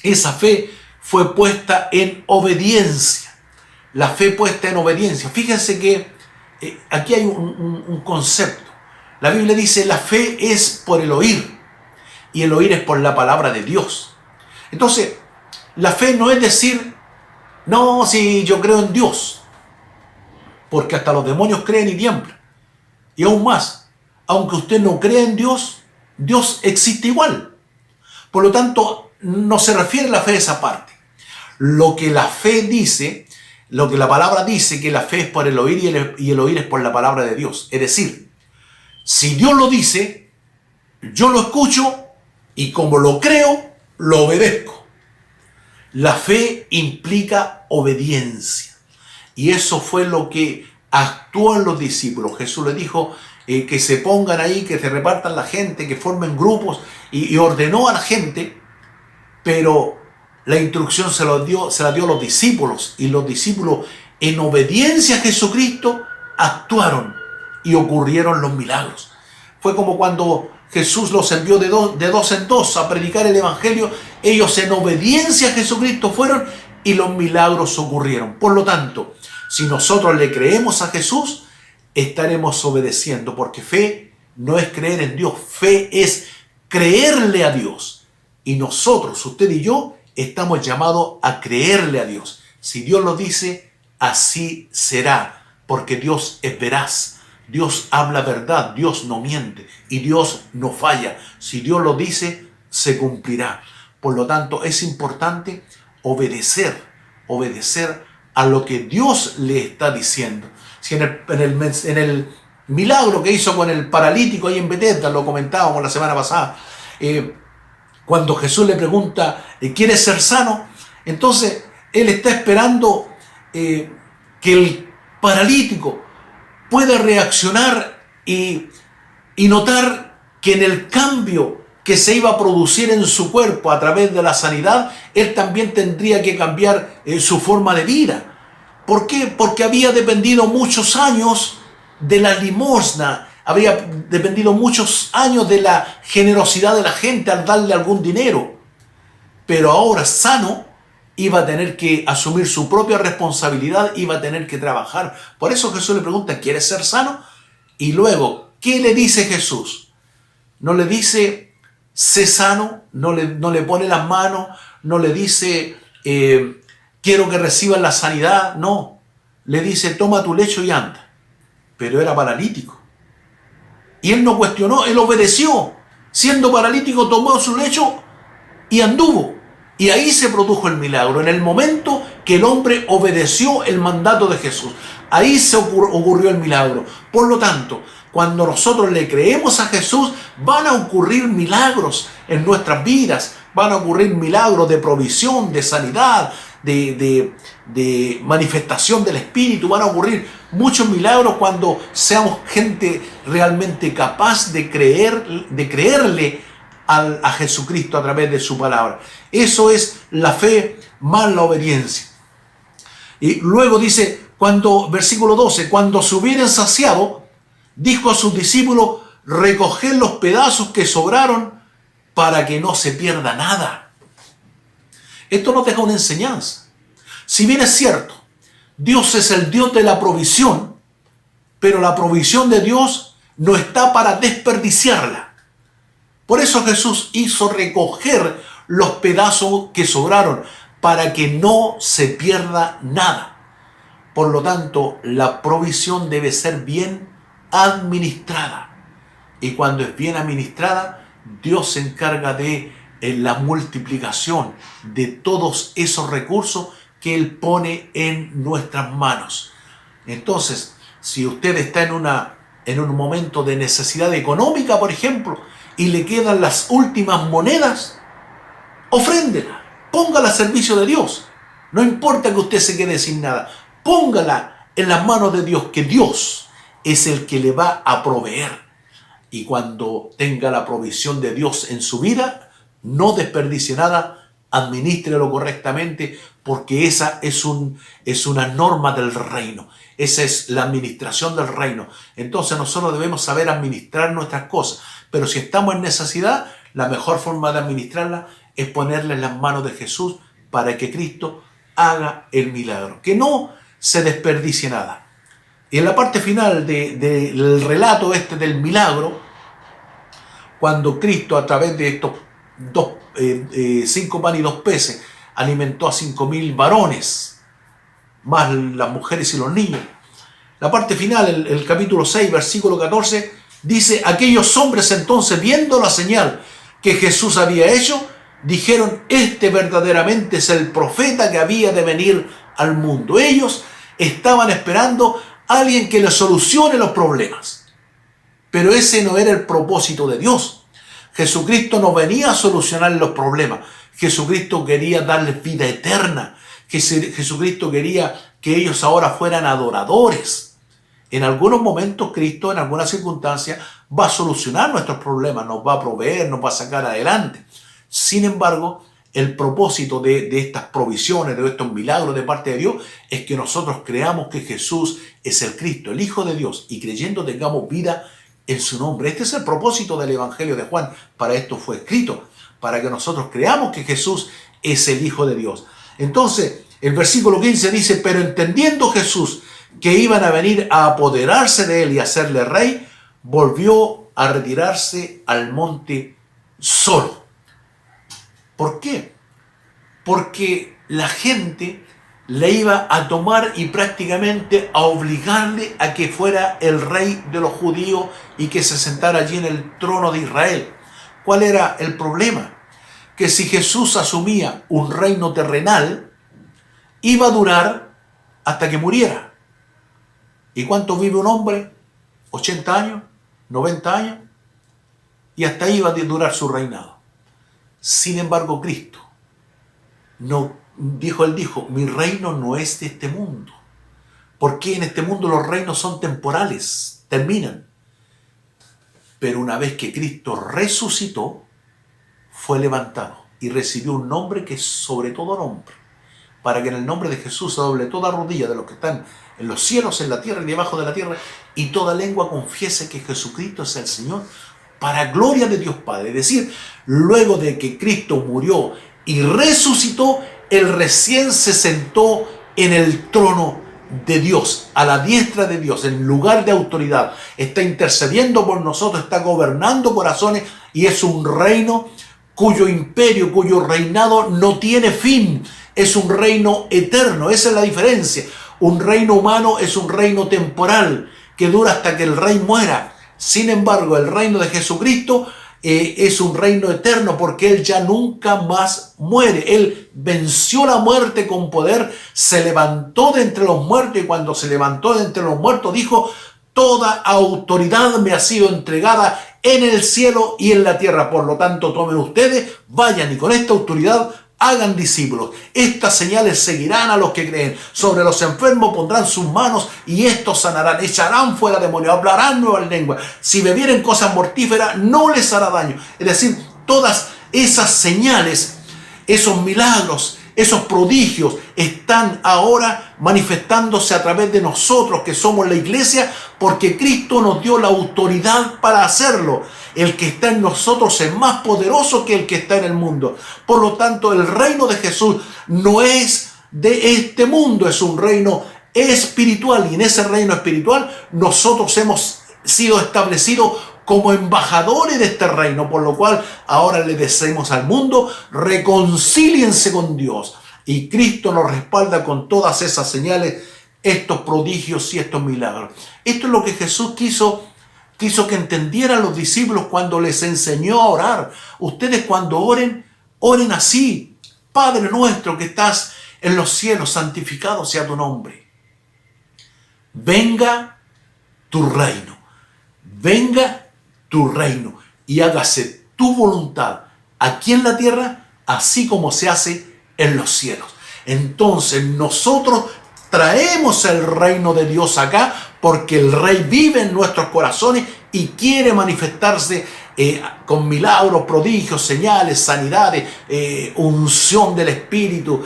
esa fe fue puesta en obediencia. La fe puesta en obediencia. Fíjense que aquí hay un concepto. La Biblia dice: la fe es por el oír, y el oír es por la palabra de Dios. Entonces, la fe no es decir, no, si yo creo en Dios, porque hasta los demonios creen y tiemblan. Y aún más, aunque usted no crea en Dios, Dios existe igual. Por lo tanto, no se refiere a la fe a esa parte. Lo que la fe dice, lo que la palabra dice, que la fe es por el oír y el oír es por la palabra de Dios. Es decir, si Dios lo dice, yo lo escucho, y como lo creo, lo obedezco. La fe implica obediencia. Y eso fue lo que actuó en los discípulos. Jesús les dijo que se pongan ahí, que se repartan la gente, que formen grupos, y ordenó a la gente, pero la instrucción se la dio a los discípulos, y los discípulos, en obediencia a Jesucristo, actuaron y ocurrieron los milagros. Fue como cuando Jesús los envió de dos en dos a predicar el evangelio. Ellos, en obediencia a Jesucristo, fueron, y los milagros ocurrieron. Por lo tanto, si nosotros le creemos a Jesús, estaremos obedeciendo, porque fe no es creer en Dios, fe es creerle a Dios. Y nosotros, usted y yo, estamos llamados a creerle a Dios. Si Dios lo dice, así será, porque Dios es veraz. Dios habla verdad, Dios no miente y Dios no falla. Si Dios lo dice, se cumplirá. Por lo tanto, es importante obedecer a lo que Dios le está diciendo. Si en el milagro que hizo con el paralítico ahí en Betesda, lo comentábamos la semana pasada, cuando Jesús le pregunta, ¿quieres ser sano? Entonces, él está esperando que el paralítico puede reaccionar y notar que en el cambio que se iba a producir en su cuerpo a través de la sanidad, él también tendría que cambiar su forma de vida. ¿Por qué? Porque había dependido muchos años de la limosna, había dependido muchos años de la generosidad de la gente al darle algún dinero. Pero ahora, sano, iba a tener que asumir su propia responsabilidad, iba a tener que trabajar. Por eso Jesús le pregunta, ¿quieres ser sano? Y luego, ¿qué le dice Jesús? No le dice, sé sano, no le pone las manos, no le dice, quiero que recibas la sanidad. No, le dice, toma tu lecho y anda. Pero era paralítico. Y él no cuestionó, él obedeció. Siendo paralítico, tomó su lecho y anduvo. Y ahí se produjo el milagro, en el momento que el hombre obedeció el mandato de Jesús. Ahí se ocurrió el milagro. Por lo tanto, cuando nosotros le creemos a Jesús, van a ocurrir milagros en nuestras vidas. Van a ocurrir milagros de provisión, de sanidad, de manifestación del Espíritu. Van a ocurrir muchos milagros cuando seamos gente realmente capaz de creerle a Jesucristo a través de su palabra. Eso es la fe más la obediencia. Y luego dice, versículo 12, cuando se hubieran saciado, dijo a sus discípulos, recoged los pedazos que sobraron para que no se pierda nada. Esto nos deja una enseñanza. Si bien es cierto, Dios es el Dios de la provisión, pero la provisión de Dios no está para desperdiciarla. Por eso Jesús hizo recoger los pedazos que sobraron, para que no se pierda nada. Por lo tanto, la provisión debe ser bien administrada. Y cuando es bien administrada, Dios se encarga de la multiplicación de todos esos recursos que Él pone en nuestras manos. Entonces, si usted está en un momento de necesidad económica, por ejemplo, y le quedan las últimas monedas, ofréndela, póngala al servicio de Dios. No importa que usted se quede sin nada, póngala en las manos de Dios, que Dios es el que le va a proveer. Y cuando tenga la provisión de Dios en su vida, no desperdicie nada, administrelo correctamente, porque esa es una norma del reino. Esa es la administración del reino. Entonces nosotros debemos saber administrar nuestras cosas. Pero si estamos en necesidad, la mejor forma de administrarla es ponerla en las manos de Jesús para que Cristo haga el milagro. Que no se desperdicie nada. Y en la parte final del relato del milagro, cuando Cristo a través de estos 5 panes y 2 peces alimentó a 5.000 varones, más las mujeres y los niños. La parte final, el capítulo 6, versículo 14, dice: aquellos hombres entonces, viendo la señal que Jesús había hecho, dijeron: este verdaderamente es el profeta que había de venir al mundo. Ellos estaban esperando a alguien que les solucione los problemas. Pero ese no era el propósito de Dios. Jesucristo no venía a solucionar los problemas. Jesucristo quería darles vida eterna. Jesucristo quería que ellos ahora fueran adoradores. En algunos momentos Cristo, en algunas circunstancias, va a solucionar nuestros problemas, nos va a proveer, nos va a sacar adelante. Sin embargo, el propósito de estas provisiones, de estos milagros de parte de Dios, es que nosotros creamos que Jesús es el Cristo, el Hijo de Dios, y creyendo tengamos vida en su nombre. Este es el propósito del Evangelio de Juan. Para esto fue escrito, para que nosotros creamos que Jesús es el Hijo de Dios. Entonces, el versículo 15 dice: pero entendiendo Jesús que iban a venir a apoderarse de él y hacerle rey, volvió a retirarse al monte solo. ¿Por qué? Porque la gente le iba a tomar y prácticamente a obligarle a que fuera el rey de los judíos y que se sentara allí en el trono de Israel. ¿Cuál era el problema? Que si Jesús asumía un reino terrenal, iba a durar hasta que muriera. ¿Y cuánto vive un hombre? 80 años, 90 años, y hasta ahí va a durar su reinado. Sin embargo, Cristo no dijo, él dijo: mi reino no es de este mundo. Porque en este mundo los reinos son temporales, terminan. Pero una vez que Cristo resucitó, fue levantado y recibió un nombre que es sobre todo nombre, para que en el nombre de Jesús se doble toda rodilla de los que están en los cielos, en la tierra y debajo de la tierra, y toda lengua confiese que Jesucristo es el Señor, para gloria de Dios Padre. Es decir, luego de que Cristo murió y resucitó, Él recién se sentó en el trono de Dios, a la diestra de Dios, en lugar de autoridad. Está intercediendo por nosotros, está gobernando corazones, y es un reino cuyo imperio, cuyo reinado no tiene fin. Es un reino eterno. Esa es la diferencia. Un reino humano es un reino temporal que dura hasta que el rey muera. Sin embargo, el reino de Jesucristo es un reino eterno, porque Él ya nunca más muere. Él venció la muerte con poder, se levantó de entre los muertos, y cuando se levantó de entre los muertos dijo: toda autoridad me ha sido entregada en el cielo y en la tierra. Por lo tanto, tomen ustedes, vayan y con esta autoridad hagan discípulos. Estas señales seguirán a los que creen. Sobre los enfermos pondrán sus manos y estos sanarán. Echarán fuera demonios, hablarán nuevas lenguas. Si bebieren cosas mortíferas, no les hará daño. Es decir, todas esas señales, esos milagros, Esos prodigios están ahora manifestándose a través de nosotros que somos la iglesia, porque Cristo nos dio la autoridad para hacerlo. El que está en nosotros es más poderoso que el que está en el mundo. Por lo tanto, el reino de Jesús no es de este mundo, es un reino espiritual. Y en ese reino espiritual nosotros hemos sido establecidos como embajadores de este reino, por lo cual ahora le decimos al mundo: reconcíliense con Dios. Y Cristo nos respalda con todas esas señales, estos prodigios y estos milagros. Esto es lo que Jesús quiso que entendieran los discípulos cuando les enseñó a orar. Ustedes cuando oren, oren así: Padre nuestro que estás en los cielos, santificado sea tu nombre. Venga tu reino. Venga tu reino y hágase tu voluntad aquí en la tierra, así como se hace en los cielos. Entonces nosotros traemos el reino de Dios acá porque el Rey vive en nuestros corazones y quiere manifestarse con milagros, prodigios, señales, sanidades, unción del Espíritu,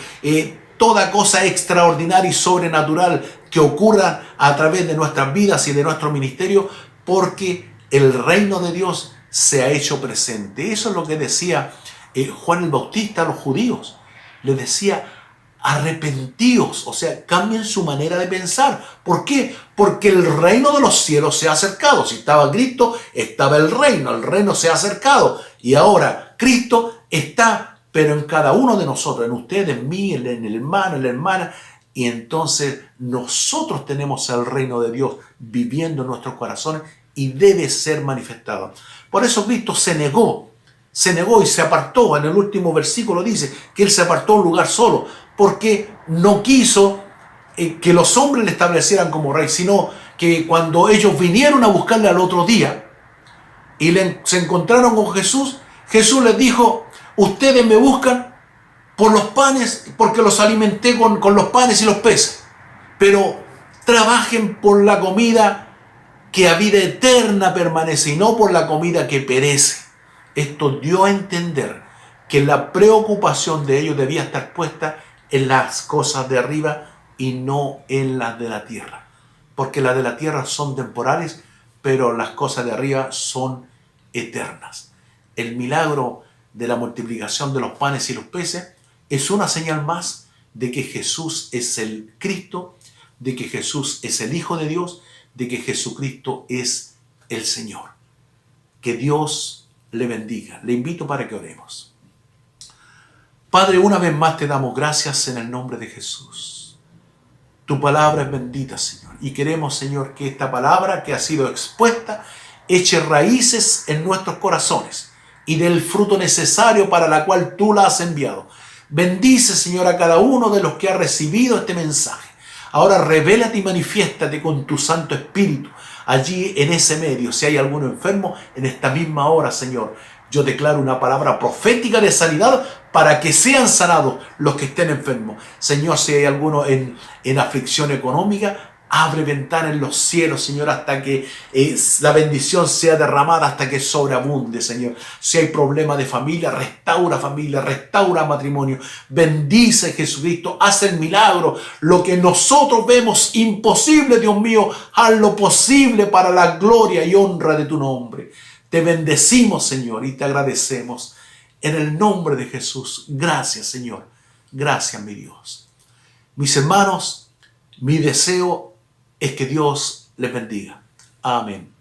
toda cosa extraordinaria y sobrenatural que ocurra a través de nuestras vidas y de nuestro ministerio, porque el reino de Dios se ha hecho presente. Eso es lo que decía Juan el Bautista a los judíos. Les decía: arrepentíos, o sea, cambien su manera de pensar. ¿Por qué? Porque el reino de los cielos se ha acercado. Si estaba Cristo, estaba el reino se ha acercado. Y ahora Cristo está, pero en cada uno de nosotros, en usted, en mí, en el hermano, en la hermana. Y entonces nosotros tenemos el reino de Dios viviendo en nuestros corazones y debe ser manifestado. Por eso Cristo se negó y se apartó. En el último versículo dice que Él se apartó a un lugar solo, porque no quiso que los hombres le establecieran como rey, sino que cuando ellos vinieron a buscarle al otro día y se encontraron con Jesús, Jesús les dijo: ustedes me buscan por los panes, porque los alimenté con los panes y los peces, pero trabajen por la comida que a vida eterna permanece y no por la comida que perece. Esto dio a entender que la preocupación de ellos debía estar puesta en las cosas de arriba y no en las de la tierra, porque las de la tierra son temporales, pero las cosas de arriba son eternas. El milagro de la multiplicación de los panes y los peces es una señal más de que Jesús es el Cristo, de que Jesús es el Hijo de Dios, de que Jesucristo es el Señor. Que Dios le bendiga. Le invito para que oremos. Padre, una vez más te damos gracias en el nombre de Jesús. Tu palabra es bendita, Señor. Y queremos, Señor, que esta palabra que ha sido expuesta eche raíces en nuestros corazones y dé el fruto necesario para la cual tú la has enviado. Bendice, Señor, a cada uno de los que ha recibido este mensaje. Ahora revélate y manifiéstate con tu Santo Espíritu allí en ese medio. Si hay alguno enfermo, en esta misma hora, Señor, yo declaro una palabra profética de sanidad para que sean sanados los que estén enfermos. Señor, si hay alguno en aflicción económica, abre ventana en los cielos, Señor, hasta que la bendición sea derramada, hasta que sobreabunde, Señor. Si hay problema de familia, restaura matrimonio. Bendice, Jesucristo, haz el milagro. Lo que nosotros vemos imposible, Dios mío, haz lo posible para la gloria y honra de tu nombre. Te bendecimos, Señor, y te agradecemos. En el nombre de Jesús, gracias, Señor. Gracias, mi Dios. Mis hermanos, mi deseo es que Dios les bendiga. Amén.